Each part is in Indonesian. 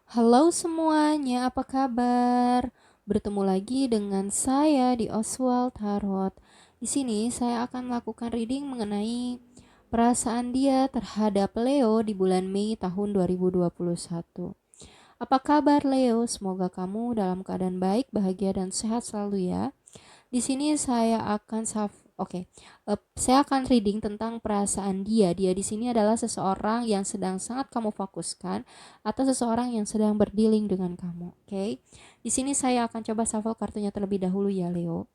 Halo semuanya, apa kabar? Bertemu lagi dengan saya di Oswald Tarot. Di sini saya akan melakukan reading mengenai perasaan dia terhadap Leo di bulan Mei tahun 2021. Apa kabar Leo? Semoga kamu dalam keadaan baik, bahagia dan sehat selalu ya. Di sini saya akan saya akan reading tentang perasaan dia. Dia di sini adalah seseorang yang sedang sangat kamu fokuskan atau seseorang yang sedang berdealing dengan kamu. Oke. Di sini saya akan coba shuffle kartunya terlebih dahulu ya Leo.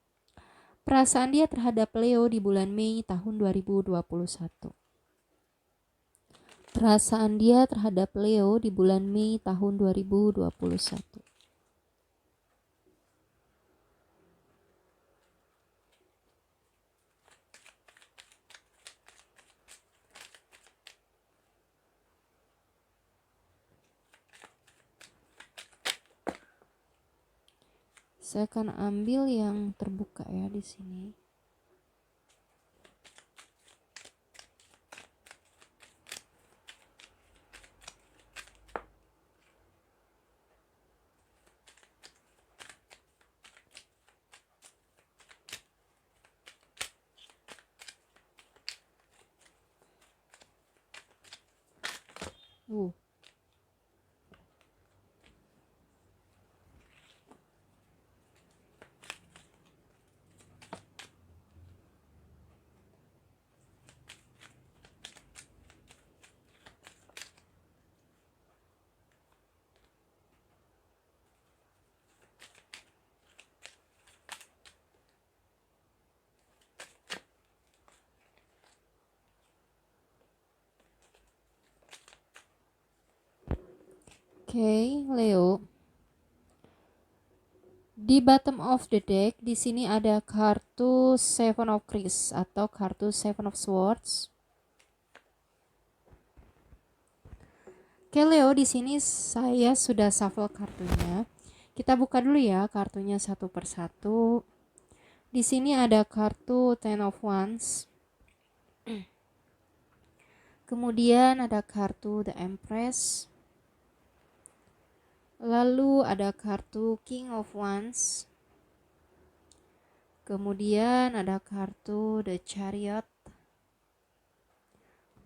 Perasaan dia terhadap Leo di bulan Mei tahun 2021. Perasaan dia terhadap Leo di bulan Mei tahun 2021. Saya akan ambil yang terbuka ya di sini. Uh, Oke, Leo. Di bottom of the deck di sini ada kartu Seven of Cups atau kartu Seven of Swords. Oke, Leo, di sini saya sudah shuffle kartunya. Kita buka dulu ya kartunya satu persatu. Di sini ada kartu Ten of Wands. Kemudian ada kartu The Empress. Lalu ada kartu King of Wands. Kemudian ada kartu The Chariot.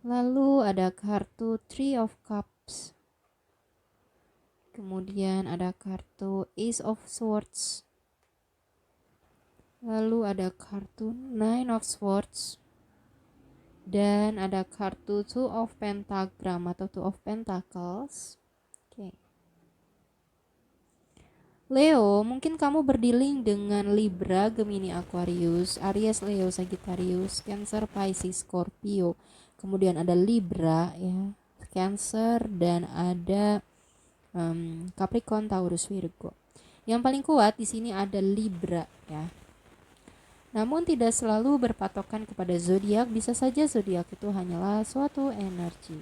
Lalu ada kartu Three of Cups. Kemudian ada kartu Ace of Swords. Lalu ada kartu Nine of Swords. Dan ada kartu Two of Pentagram atau Two of Pentacles. Oke. Leo, mungkin kamu berdealing dengan Libra, Gemini, Aquarius, Aries, Leo, Sagittarius, Cancer, Pisces, Scorpio. Kemudian ada Libra ya, Cancer, dan ada Capricorn, Taurus, Virgo. Yang paling kuat di sini ada Libra ya. Namun tidak selalu berpatokan kepada zodiak, bisa saja zodiak itu hanyalah suatu energi.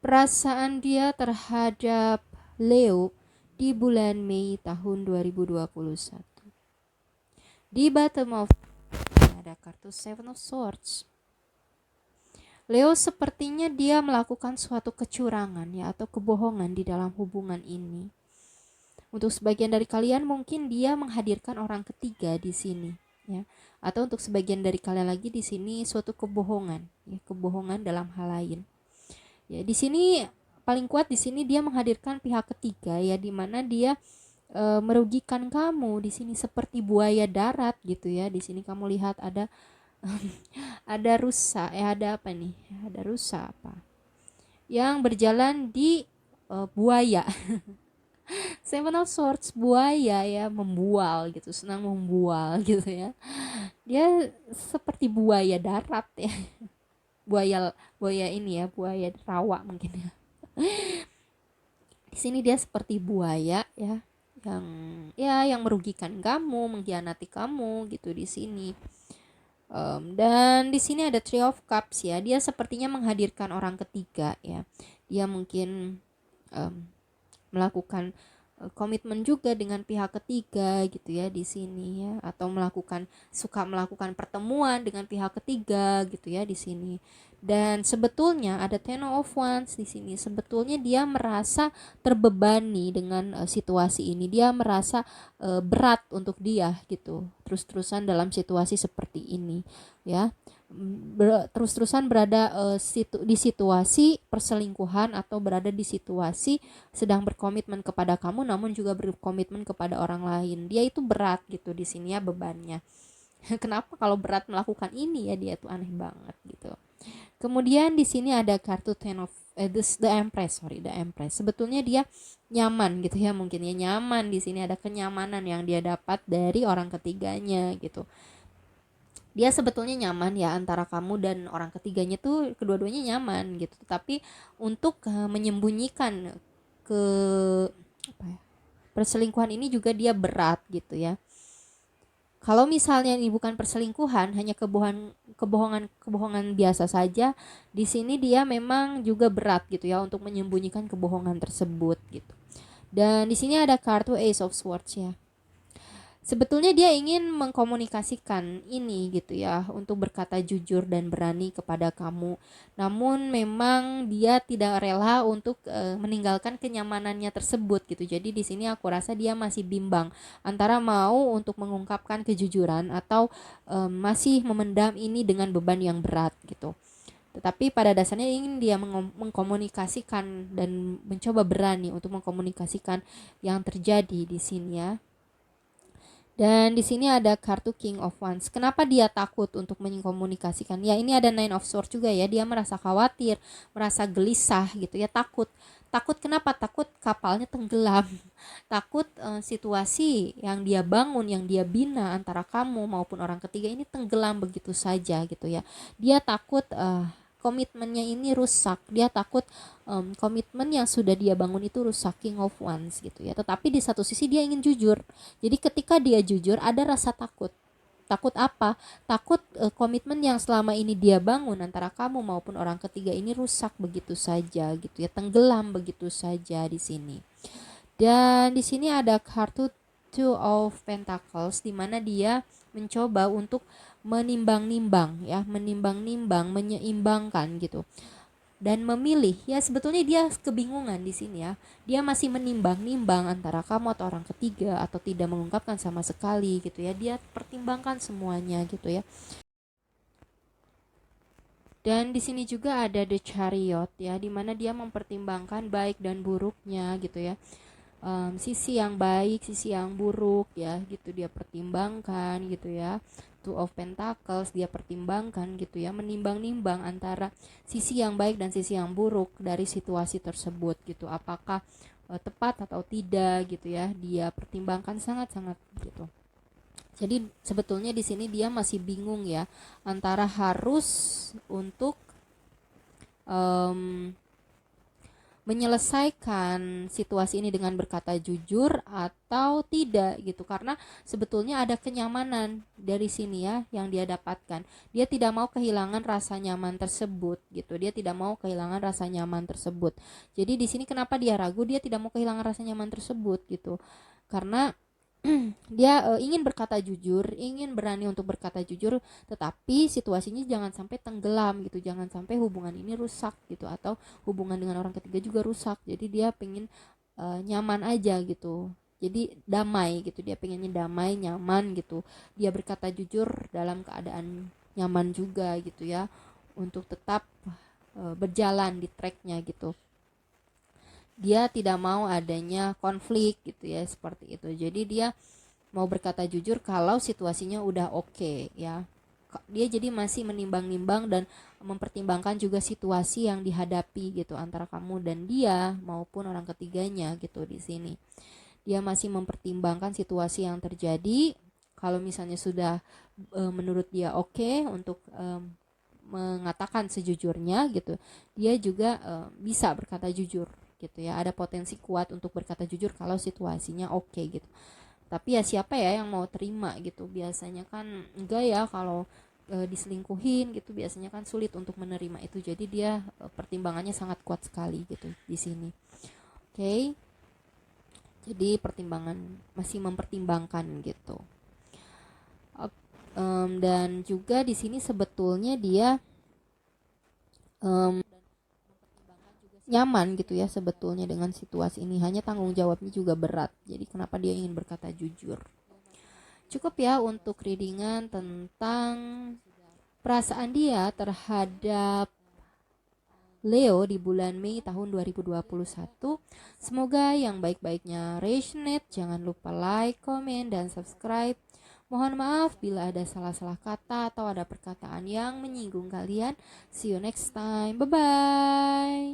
Perasaan dia terhadap Leo di bulan Mei tahun 2021. Di bottom of ada kartu Seven of Swords. Leo sepertinya dia melakukan suatu kecurangan ya atau kebohongan di dalam hubungan ini. Untuk sebagian dari kalian mungkin dia menghadirkan orang ketiga di sini ya. Atau untuk sebagian dari kalian lagi di sini suatu kebohongan ya, kebohongan dalam hal lain. Ya, di sini paling kuat di sini dia menghadirkan pihak ketiga ya, di mana dia merugikan kamu di sini seperti buaya darat gitu ya. Di sini kamu lihat ada ada rusa ada apa nih? Ada rusa apa? Yang berjalan di buaya. Seven of Swords, buaya ya, membual gitu, senang membual gitu ya. Dia seperti buaya darat ya. Buaya buaya ini ya, buaya rawa mungkin ya. Di sini dia seperti buaya ya, yang merugikan kamu, mengkhianati kamu gitu di sini. Dan di sini ada Three of Cups ya. Dia sepertinya menghadirkan orang ketiga ya. Dia mungkin melakukan komitmen juga dengan pihak ketiga gitu ya di sini ya, atau suka melakukan pertemuan dengan pihak ketiga gitu ya di sini. Dan sebetulnya ada Ten of Wands di sini. Sebetulnya dia merasa terbebani dengan situasi ini. Dia merasa berat untuk dia gitu. Terus-terusan dalam situasi seperti ini ya. Terus-terusan berada di situasi perselingkuhan atau berada di situasi sedang berkomitmen kepada kamu namun juga berkomitmen kepada orang lain. Dia itu berat gitu di sini ya bebannya. Kenapa kalau berat melakukan ini ya, dia tuh aneh banget gitu. Kemudian di sini ada kartu The Empress, The Empress. Sebetulnya dia nyaman gitu ya, mungkin ya nyaman di sini, ada kenyamanan yang dia dapat dari orang ketiganya gitu. Dia sebetulnya nyaman ya antara kamu dan orang ketiganya tuh, kedua-duanya nyaman gitu. Tapi untuk menyembunyikan ke perselingkuhan ini juga dia berat gitu ya. Kalau misalnya ini bukan perselingkuhan, hanya kebohongan biasa saja, di sini dia memang juga berat gitu ya untuk menyembunyikan kebohongan tersebut gitu. Dan di sini ada kartu Ace of Swords ya. Sebetulnya dia ingin mengkomunikasikan ini gitu ya, untuk berkata jujur dan berani kepada kamu. Namun memang dia tidak rela untuk meninggalkan kenyamanannya tersebut gitu. Jadi di sini aku rasa dia masih bimbang antara mau untuk mengungkapkan kejujuran atau masih memendam ini dengan beban yang berat gitu. Tetapi pada dasarnya ingin dia mengkomunikasikan dan mencoba berani untuk mengkomunikasikan yang terjadi di sini ya. Dan di sini ada kartu King of Wands. Kenapa dia takut untuk mengkomunikasikan? Ya, ini ada Nine of Swords juga ya. Dia merasa khawatir, merasa gelisah gitu ya, takut. Takut kenapa? Takut kapalnya tenggelam. Takut situasi yang dia bangun, yang dia bina antara kamu maupun orang ketiga ini tenggelam begitu saja gitu ya. Dia takut komitmennya ini rusak. Dia takut komitmen yang sudah dia bangun itu rusak, King of Wands gitu ya. Tetapi di satu sisi dia ingin jujur. Jadi ketika dia jujur ada rasa takut. Takut apa? Takut komitmen yang selama ini dia bangun antara kamu maupun orang ketiga ini rusak begitu saja gitu ya, tenggelam begitu saja di sini. Dan di sini ada kartu Two of Pentacles, di mana dia mencoba untuk menimbang-nimbang ya, menyeimbangkan gitu. Dan memilih ya, sebetulnya dia kebingungan di sini ya. Dia masih menimbang-nimbang antara kamu atau orang ketiga atau tidak mengungkapkan sama sekali gitu ya. Dia pertimbangkan semuanya gitu ya. Dan di sini juga ada The Chariot ya, di mana dia mempertimbangkan baik dan buruknya gitu ya. Sisi yang baik, sisi yang buruk ya gitu dia pertimbangkan gitu ya. Two of Pentacles dia pertimbangkan gitu ya, menimbang-nimbang antara sisi yang baik dan sisi yang buruk dari situasi tersebut gitu. Apakah tepat atau tidak gitu ya, dia pertimbangkan sangat-sangat gitu. Jadi sebetulnya di sini dia masih bingung ya antara harus untuk menyelesaikan situasi ini dengan berkata jujur atau tidak gitu, karena sebetulnya ada kenyamanan dari sini ya yang dia dapatkan. Dia tidak mau kehilangan rasa nyaman tersebut gitu. Dia tidak mau kehilangan rasa nyaman tersebut. Jadi di sini kenapa dia ragu? Dia tidak mau kehilangan rasa nyaman tersebut gitu. Karena dia ingin berkata jujur, ingin berani untuk berkata jujur, tetapi situasinya jangan sampai tenggelam gitu, jangan sampai hubungan ini rusak gitu, atau hubungan dengan orang ketiga juga rusak. Jadi dia pengen nyaman aja gitu, jadi damai gitu, dia pengennya damai, nyaman gitu. Dia berkata jujur dalam keadaan nyaman juga gitu ya, untuk tetap berjalan di tracknya gitu. Dia tidak mau adanya konflik gitu ya, seperti itu. Jadi dia mau berkata jujur kalau situasinya udah oke ya. Dia jadi masih menimbang-nimbang dan mempertimbangkan juga situasi yang dihadapi gitu antara kamu dan dia maupun orang ketiganya gitu di sini. Dia masih mempertimbangkan situasi yang terjadi. Kalau misalnya sudah menurut dia oke untuk mengatakan sejujurnya gitu, dia juga bisa berkata jujur gitu ya. Ada potensi kuat untuk berkata jujur kalau situasinya oke gitu. Tapi ya siapa ya yang mau terima gitu? Biasanya kan enggak ya, kalau diselingkuhin gitu biasanya kan sulit untuk menerima itu. Jadi dia pertimbangannya sangat kuat sekali gitu di sini. Oke. Jadi masih mempertimbangkan gitu. Dan juga di sini sebetulnya dia nyaman gitu ya sebetulnya dengan situasi ini, hanya tanggung jawabnya juga berat. Jadi kenapa dia ingin berkata jujur. Cukup ya untuk readingan tentang perasaan dia terhadap Leo di bulan Mei tahun 2021. Semoga yang baik-baiknya resonate. Jangan lupa like, komen, dan subscribe. Mohon maaf bila ada salah-salah kata atau ada perkataan yang menyinggung kalian. See you next time. Bye-bye.